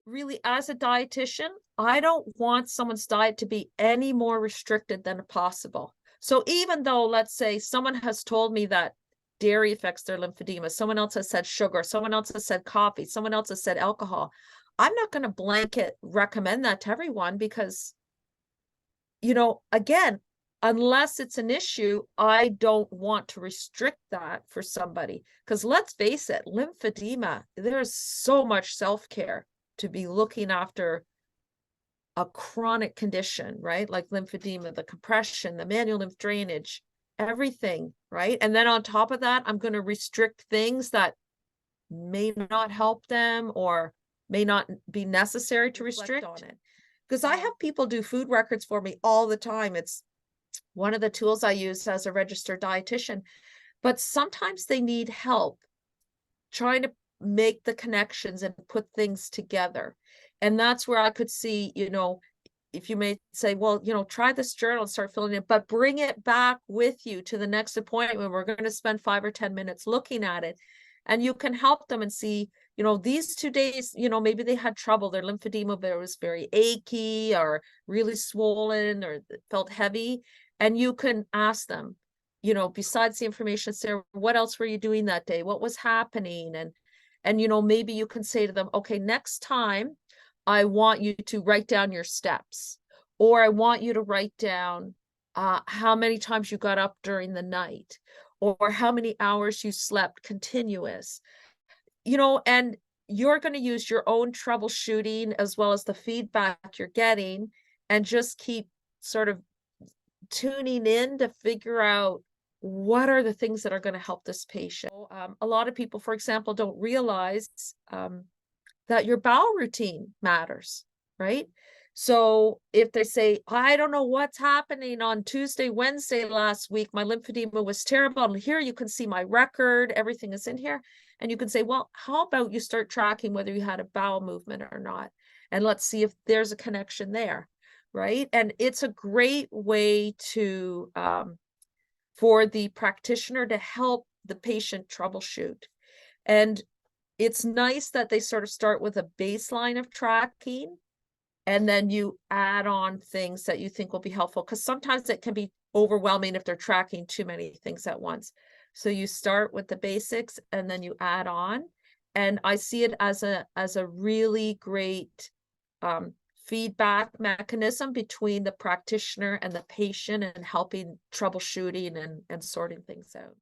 really, as a dietitian, I don't want someone's diet to be any more restricted than possible. So even though, let's say, someone has told me that dairy affects their lymphedema, someone else has said sugar, someone else has said coffee, someone else has said alcohol, I'm not going to blanket recommend that to everyone because, again, unless it's an issue, I don't want to restrict that for somebody. Because let's face it, lymphedema, there's so much self-care to be looking after a chronic condition, right? Like lymphedema, the compression, the manual lymph drainage, everything, right? And then on top of that, I'm going to restrict things that may not help them or may not be necessary to restrict on it. Because I have people do food records for me all the time. It's one of the tools I use as a registered dietitian, but sometimes they need help trying to make the connections and put things together. And that's where I could see, if you may say, well, try this journal and start filling it, but bring it back with you to the next appointment. We're going to spend 5 or 10 minutes looking at it. And you can help them and see, these 2 days, maybe they had trouble. Their lymphedema was very achy or really swollen or felt heavy. And you can ask them, besides the information there, what else were you doing that day? What was happening? And maybe you can say to them, okay, next time I want you to write down your steps, or I want you to write down how many times you got up during the night, or how many hours you slept continuous, and you're going to use your own troubleshooting as well as the feedback you're getting and just keep sort of tuning in to figure out what are the things that are going to help this patient. A lot of people, for example, don't realize that your bowel routine matters, right? So if they say, I don't know what's happening on Tuesday, Wednesday last week, my lymphedema was terrible. And here you can see my record, everything is in here. And you can say, well, how about you start tracking whether you had a bowel movement or not? And let's see if there's a connection there, right? And it's a great way to, for the practitioner to help the patient troubleshoot. And it's nice that they sort of start with a baseline of tracking, and then you add on things that you think will be helpful, because sometimes it can be overwhelming if they're tracking too many things at once. So you start with the basics and then you add on. And I see it as a really great feedback mechanism between the practitioner and the patient and helping troubleshooting and sorting things out.